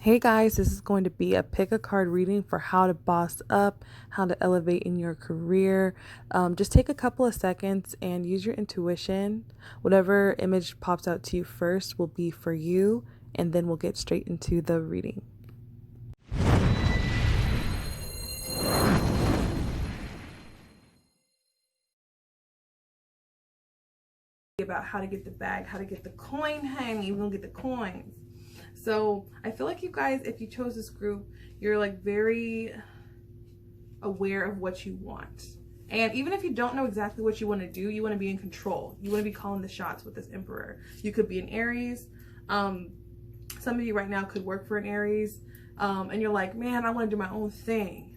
Hey guys, this is going to be a pick a card reading for how to boss up, how to elevate in your career. Just take a couple of seconds and use your intuition. Whatever image pops out to you first will be for you, and then we'll get straight into the reading. About how to get the bag, how to get the coin, honey. We're gonna get the coins. So I feel like you guys, if you chose this group, you're like very aware of what you want. And even if you don't know exactly what you want to do, you want to be in control. You want to be calling the shots with this Emperor. You could be an Aries. Some of you right now could work for an Aries. And you're like, man, I want to do my own thing.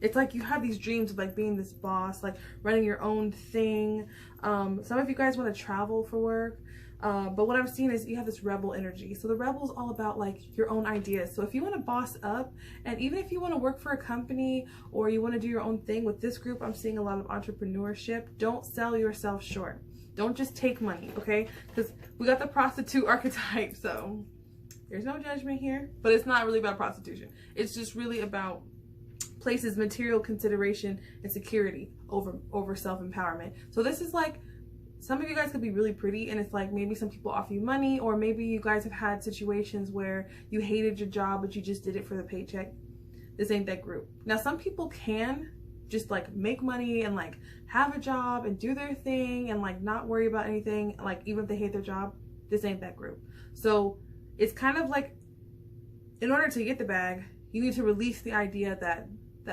It's like you have these dreams of like being this boss, like running your own thing. Some of you guys want to travel for work. But what I'm seeing is you have this rebel energy. So the rebel is all about like your own ideas. So if you want to boss up, and even if you want to work for a company or you want to do your own thing with this group, I'm seeing a lot of entrepreneurship. Don't sell yourself short. Don't just take money, okay? Because we got the prostitute archetype. So there's no judgment here, but it's not really about prostitution. It's just really about places material consideration and security over self-empowerment. So this is like, some of you guys could be really pretty and it's like maybe some people offer you money, or maybe you guys have had situations where you hated your job but you just did it for the paycheck. This ain't that group. Now some people can just like make money and like have a job and do their thing and like not worry about anything, like even if they hate their job. This ain't that group. So it's kind of like, in order to get the bag, you need to release the idea that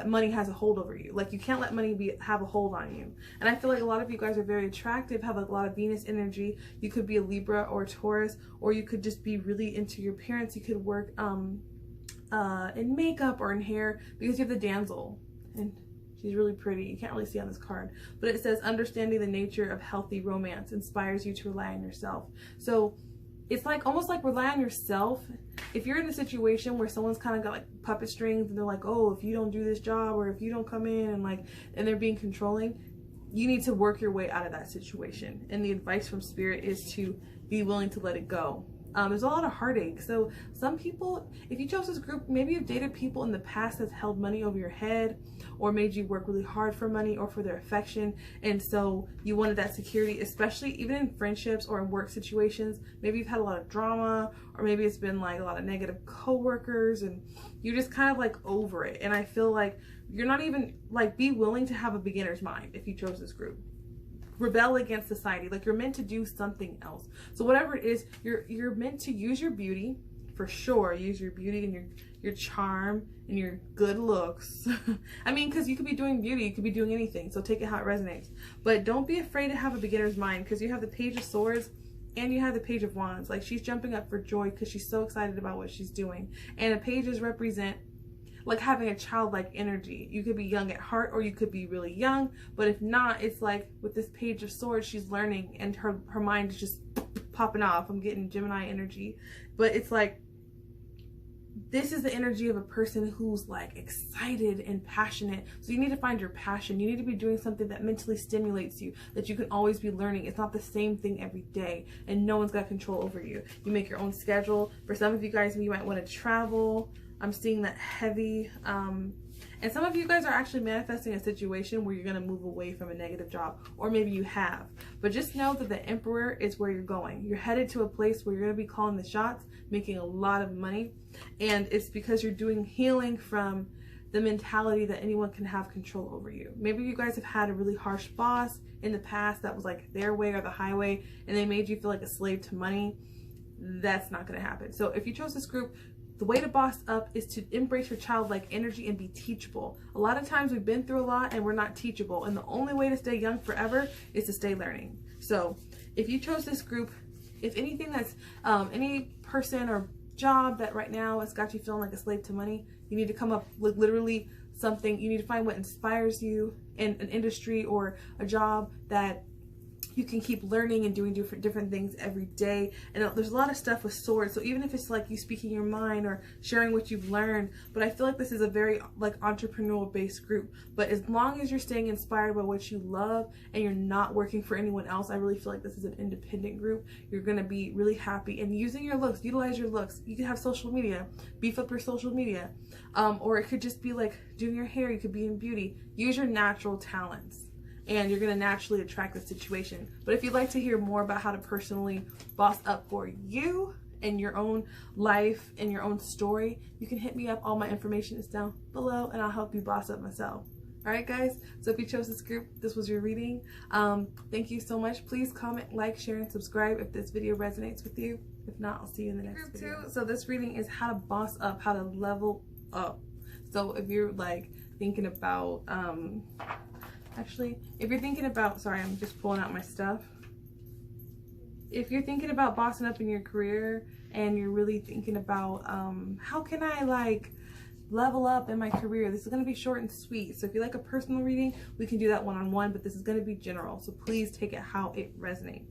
money has a hold over you. Like you can't let money have a hold on you. And I feel like a lot of you guys are very attractive, have a lot of Venus energy. You could be a Libra or a Taurus, or you could just be really into your parents. You could work in makeup or in hair because you have the damsel. And she's really pretty. You can't really see on this card. But it says, understanding the nature of healthy romance inspires you to rely on yourself. So it's like almost like rely on yourself. If you're in a situation where someone's kind of got like puppet strings and they're like, oh, if you don't do this job or if you don't come in and they're being controlling, you need to work your way out of that situation. And the advice from Spirit is to be willing to let it go. There's a lot of heartache. So some people, if you chose this group, maybe you've dated people in the past that's held money over your head or made you work really hard for money or for their affection. And so you wanted that security, especially even in friendships or in work situations. Maybe you've had a lot of drama, or maybe it's been like a lot of negative coworkers and you're just kind of like over it. And I feel like you're not even like, be willing to have a beginner's mind if you chose this group. Rebel against society. Like you're meant to do something else. So whatever it is, you're meant to use your beauty, for sure. Use your beauty and your charm and your good looks. I mean, because you could be doing beauty, you could be doing anything. So take it how it resonates. But don't be afraid to have a beginner's mind, because you have the Page of Swords and you have the Page of Wands. Like she's jumping up for joy because she's so excited about what she's doing. And the pages represent like having a childlike energy. You could be young at heart or you could be really young, but if not, it's like with this Page of Swords, she's learning and her mind is just popping off. I'm getting Gemini energy, but it's like, this is the energy of a person who's like excited and passionate. So you need to find your passion. You need to be doing something that mentally stimulates you, that you can always be learning. It's not the same thing every day and no one's got control over you. You make your own schedule. For some of you guys, you might want to travel. I'm seeing that heavy. And some of you guys are actually manifesting a situation where you're going to move away from a negative job, or maybe you have. But just know that the Emperor is where you're going. You're headed to a place where you're going to be calling the shots, making a lot of money. And it's because you're doing healing from the mentality that anyone can have control over you. Maybe you guys have had a really harsh boss in the past that was like their way or the highway, and they made you feel like a slave to money. That's not going to happen. So if you chose this group, the way to boss up is to embrace your childlike energy and be teachable. A lot of times we've been through a lot and we're not teachable. And the only way to stay young forever is to stay learning. So if you chose this group, if anything that's any person or job that right now has got you feeling like a slave to money, you need to come up with literally something. You need to find what inspires you in an industry or a job that you can keep learning and doing different things every day. And there's a lot of stuff with swords, so even if it's like you speaking your mind or sharing what you've learned, but I feel like this is a very like entrepreneurial based group. But as long as you're staying inspired by what you love and you're not working for anyone else, I really feel like this is an independent group. You're gonna be really happy, and using your looks, utilize your looks. You can have social media, beef up your social media, or it could just be like doing your hair. You could be in beauty. Use your natural talents, and you're going to naturally attract the situation. But if you'd like to hear more about how to personally boss up for you in your own life and your own story, you can hit me up. All my information is down below, and I'll help you boss up myself. All right, guys, so if you chose this group, this was your reading. Thank you so much. Please comment, like, share, and subscribe if this video resonates with you. If not, I'll see you in the next video. So this reading is how to boss up, how to level up. So if you're like thinking about actually, if you're thinking about, sorry, I'm just pulling out my stuff. If you're thinking about bossing up in your career and you're really thinking about how can I like level up in my career, this is going to be short and sweet. So if you like a personal reading, we can do that one-on-one, but this is going to be general. So please take it how it resonates.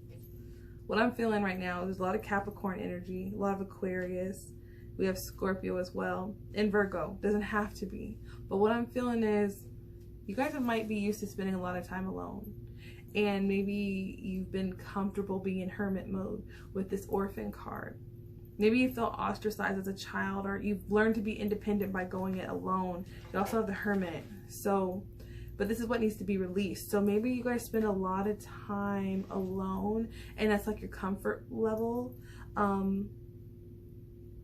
What I'm feeling right now, there's a lot of Capricorn energy, a lot of Aquarius. We have Scorpio as well, and Virgo. Doesn't have to be. But what I'm feeling is you guys might be used to spending a lot of time alone, and maybe you've been comfortable being in hermit mode with this orphan card. Maybe you felt ostracized as a child, or you've learned to be independent by going it alone. You also have the hermit. So, but this is what needs to be released. So maybe you guys spend a lot of time alone, and that's like your comfort level.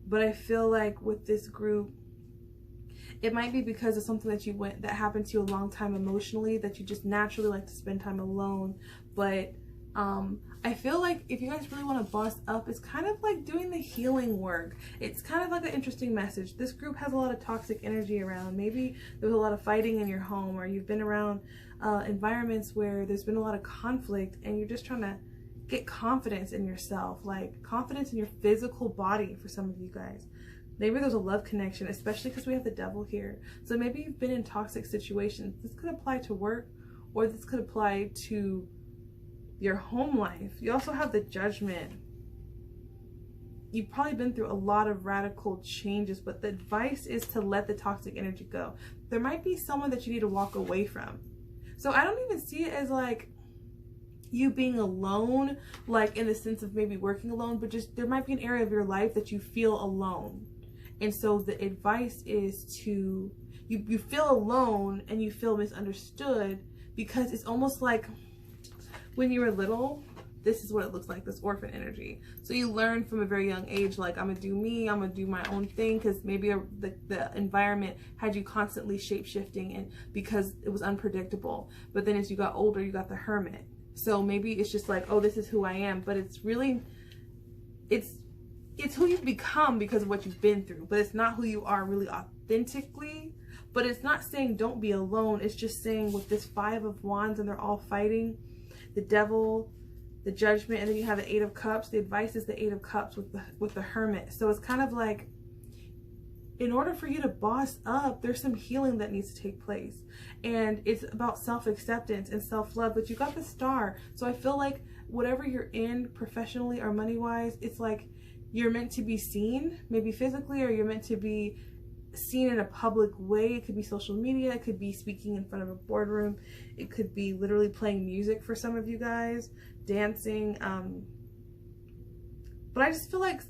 But I feel like with this group, it might be because of something that happened to you a long time emotionally, that you just naturally like to spend time alone. But I feel like if you guys really want to boss up, it's kind of like doing the healing work. It's kind of like an interesting message. This group has a lot of toxic energy around. Maybe there was a lot of fighting in your home, or you've been around environments where there's been a lot of conflict, and you're just trying to get confidence in yourself, like confidence in your physical body for some of you guys. Maybe there's a love connection, especially because we have the devil here. So maybe you've been in toxic situations. This could apply to work, or this could apply to your home life. You also have the Judgment. You've probably been through a lot of radical changes, but the advice is to let the toxic energy go. There might be someone that you need to walk away from. So I don't even see it as like you being alone, like in the sense of maybe working alone, but just there might be an area of your life that you feel alone. And so the advice is to, you feel alone and you feel misunderstood, because it's almost like when you were little, this is what it looks like, this orphan energy. So you learn from a very young age, like, I'm gonna do me, I'm gonna do my own thing, because maybe the environment had you constantly shape-shifting, and because it was unpredictable. But then as you got older, you got the hermit. So maybe it's just like, oh, this is who I am, but it's really, it's who you've become because of what you've been through, but it's not who you are really authentically. But it's not saying don't be alone. It's just saying with this 5 of Wands, and they're all fighting, the devil, the Judgment, and then you have the 8 of Cups. The advice is the 8 of Cups with the hermit. So it's kind of like, in order for you to boss up, there's some healing that needs to take place. And it's about self-acceptance and self-love. But you got the Star. So I feel like whatever you're in professionally or money-wise, it's like you're meant to be seen, maybe physically, or you're meant to be seen in a public way. It could be social media. It could be speaking in front of a boardroom. It could be literally playing music for some of you guys, dancing. But I just feel like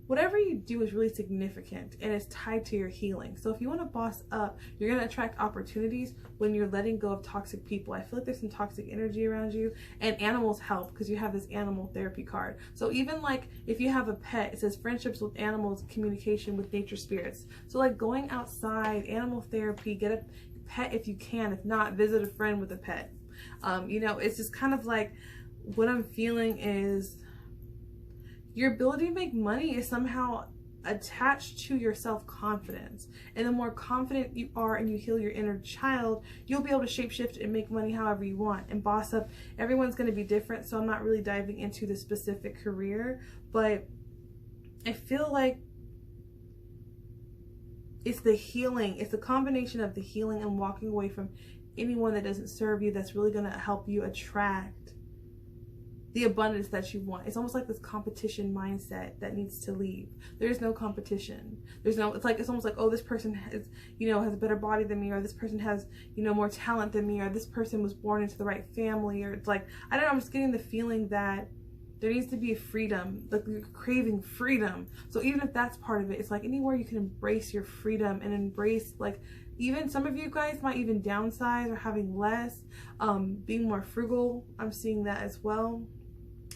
whatever you do is really significant, and it's tied to your healing. So if you want to boss up, you're going to attract opportunities when you're letting go of toxic people. I feel like there's some toxic energy around you, and animals help because you have this animal therapy card. So even like if you have a pet, it says friendships with animals, communication with nature spirits. So like going outside, animal therapy, get a pet if you can. If not, visit a friend with a pet. You know, it's just kind of like what I'm feeling is your ability to make money is somehow attached to your self-confidence. And the more confident you are and you heal your inner child, you'll be able to shapeshift and make money however you want and boss up. Everyone's going to be different, so I'm not really diving into the specific career, but I feel like it's the healing. It's a combination of the healing and walking away from anyone that doesn't serve you that's really going to help you attract the abundance that you want. It's almost like this competition mindset that needs to leave. There's no competition. It's almost like, oh, this person has, has a better body than me, or this person has, more talent than me, or this person was born into the right family, or it's like, I don't know, I'm just getting the feeling that there needs to be a freedom, like you're craving freedom. So even if that's part of it, it's like anywhere you can embrace your freedom and embrace, like, even some of you guys might even downsize or having less, being more frugal. I'm seeing that as well.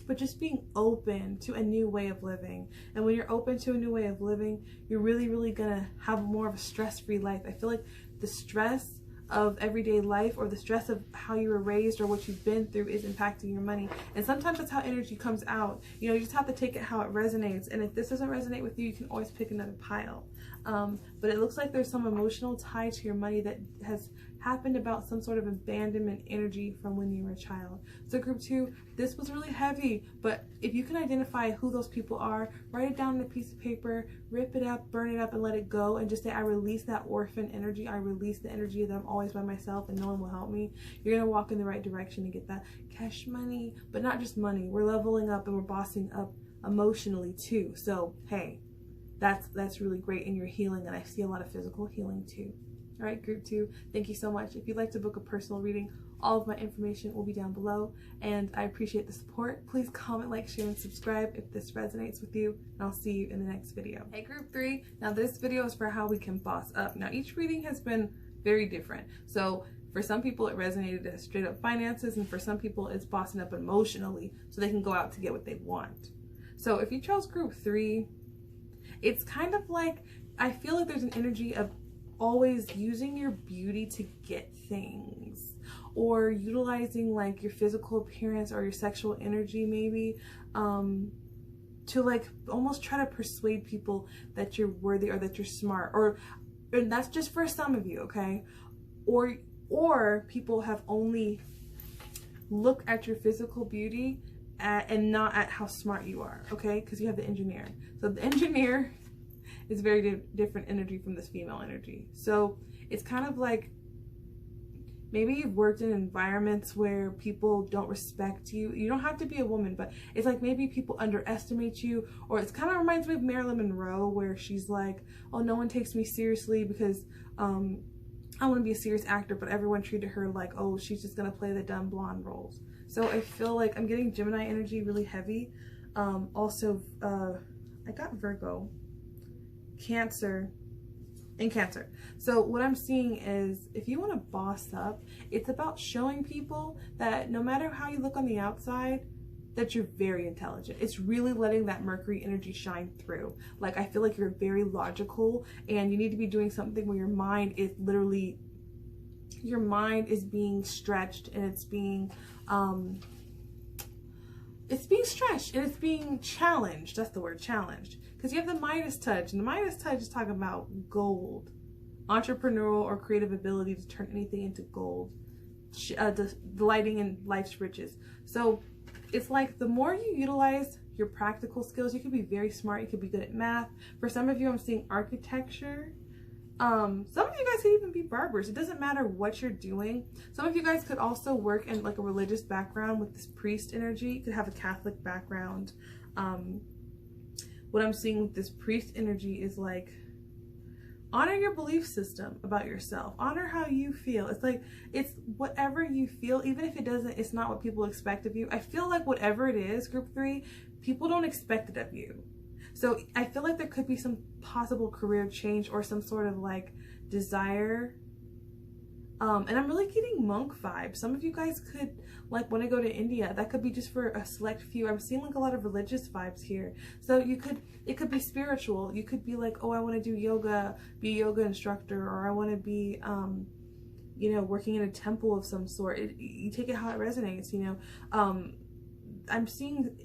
But just being open to a new way of living. And when you're open to a new way of living, you're really, really gonna have more of a stress-free life. I feel like the stress of everyday life, or the stress of how you were raised or what you've been through, is impacting your money. And sometimes that's how energy comes out. You just have to take it how it resonates. And if this doesn't resonate with you, you can always pick another pile. But it looks like there's some emotional tie to your money that has happened about some sort of abandonment energy from when you were a child. So group 2, this was really heavy, but if you can identify who those people are, write it down on a piece of paper, rip it up, burn it up, and let it go, and just say, I release that orphan energy. I release the energy that I'm always by myself and no one will help me. You're gonna walk in the right direction and get that cash money, but not just money. We're leveling up and we're bossing up emotionally too. So hey, that's really great, and you're healing, and I see a lot of physical healing too. All right, group 2, thank you so much. If you'd like to book a personal reading, all of my information will be down below, and I appreciate the support. Please comment, like, share, and subscribe if this resonates with you, and I'll see you in the next video. Hey, group 3, now this video is for how we can boss up. Now, each reading has been very different. So for some people, it resonated as straight up finances, and for some people, it's bossing up emotionally so they can go out to get what they want. So if you chose group 3, it's kind of like, I feel like there's an energy of always using your beauty to get things, or utilizing like your physical appearance or your sexual energy maybe to like almost try to persuade people that you're worthy or that you're smart, and that's just for some of you, okay? Or people have only looked at your physical beauty and not at how smart you are, okay? Because you have the engineer. So the engineer is very different energy from this female energy. So it's kind of like, maybe you've worked in environments where people don't respect you. You don't have to be a woman, but it's like maybe people underestimate you, or it kind of reminds me of Marilyn Monroe, where she's like, oh, no one takes me seriously because I want to be a serious actor, but everyone treated her like, oh, she's just gonna play the dumb blonde roles. So I feel like I'm getting Gemini energy really heavy. Also, I got Virgo, Cancer, and Cancer. So what I'm seeing is, if you want to boss up, it's about showing people that no matter how you look on the outside, that you're very intelligent. It's really letting that Mercury energy shine through. Like, I feel like you're very logical, and you need to be doing something where your mind is literally, your mind is being stretched, and it's being stretched, and it's being challenged. That's the word, challenged. Because you have the Midas touch, and the Midas touch is talking about gold, entrepreneurial or creative ability to turn anything into gold, delighting in life's riches. So it's like, the more you utilize your practical skills, you could be very smart, you could be good at math. For some of you, I'm seeing architecture. Some of you guys could even be barbers. It doesn't matter what you're doing. Some of you guys could also work in like a religious background with this priest energy. You could have a Catholic background. What I'm seeing with this priest energy is like, honor your belief system about yourself. Honor how you feel. It's like, it's whatever you feel, even if it's not what people expect of you. I feel like whatever it is, group 3, people don't expect it of you. So I feel like there could be some possible career change or some sort of like desire. And I'm really getting monk vibes. Some of you guys could like want to go to India. That could be just for a select few. I'm seeing like a lot of religious vibes here. So it could be spiritual. You could be like, oh, I want to do yoga, be a yoga instructor, or I want to be, working in a temple of some sort. You take it how it resonates, I'm seeing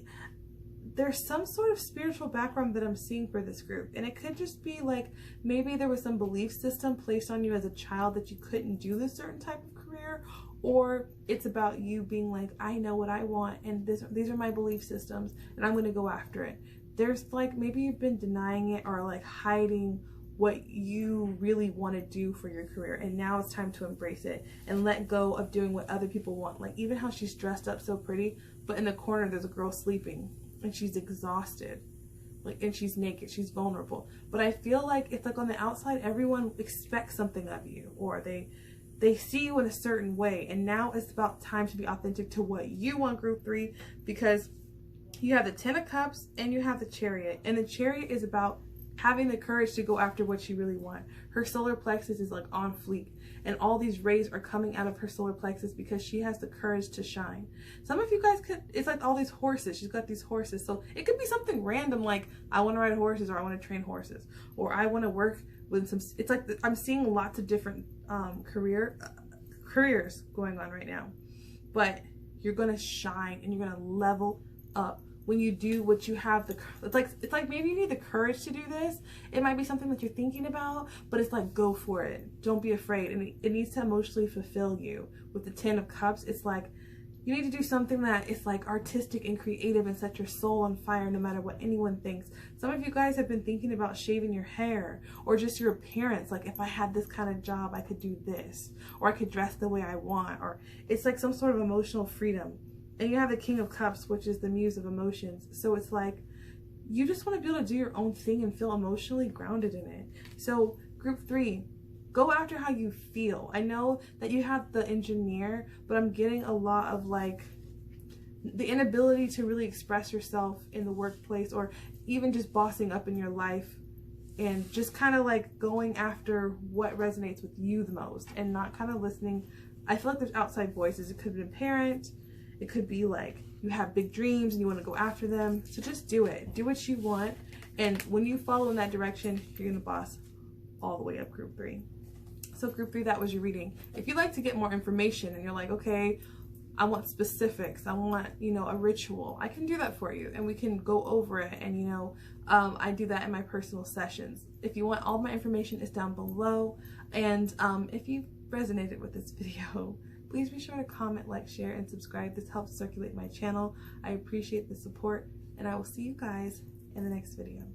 there's some sort of spiritual background that I'm seeing for this group. And it could just be like, maybe there was some belief system placed on you as a child that you couldn't do this certain type of career, or it's about you being like, I know what I want, and these are my belief systems, and I'm going to go after it. There's like, maybe you've been denying it or like hiding what you really want to do for your career, and now it's time to embrace it and let go of doing what other people want. Like even how she's dressed up so pretty, but in the corner there's a girl sleeping and she's exhausted, like, and she's naked, she's vulnerable. But I feel like it's like on the outside everyone expects something of you, or they see you in a certain way, and now it's about time to be authentic to what you want, group 3, because you have the 10 of Cups and you have the Chariot, and the Chariot is about having the courage to go after what you really want. Her solar plexus is like on fleek, and all these rays are coming out of her solar plexus because she has the courage to shine. Some of you guys could, it's like all these horses, she's got these horses, so it could be something random like I want to ride horses, or I want to train horses, or I want to work with some, it's like I'm seeing lots of different careers going on right now, but you're gonna shine and you're gonna level up when you do what you have the, it's like maybe you need the courage to do this. It might be something that you're thinking about, but it's like, go for it. Don't be afraid. And it needs to emotionally fulfill you. With the 10 of Cups, it's like you need to do something that is like artistic and creative and set your soul on fire no matter what anyone thinks. Some of you guys have been thinking about shaving your hair, or just your appearance. Like, if I had this kind of job, I could do this, or I could dress the way I want, or it's like some sort of emotional freedom. And you have the King of Cups, which is the muse of emotions. So it's like, you just want to be able to do your own thing and feel emotionally grounded in it. So group 3, go after how you feel. I know that you have the Engineer, but I'm getting a lot of like the inability to really express yourself in the workplace, or even just bossing up in your life, and just kind of like going after what resonates with you the most and not kind of listening. I feel like there's outside voices. It could be a parent. It could be like you have big dreams and you want to go after them. So just do it. Do what you want. And when you follow in that direction, you're going to boss all the way up, group 3. So group 3, that was your reading. If you'd like to get more information and you're like, okay, I want specifics, I want, you know, a ritual, I can do that for you and we can go over it. And, you know, I do that in my personal sessions. If you want, all my information is down below. And if you resonated with this video, please be sure to comment, like, share, and subscribe. This helps circulate my channel. I appreciate the support, and I will see you guys in the next video.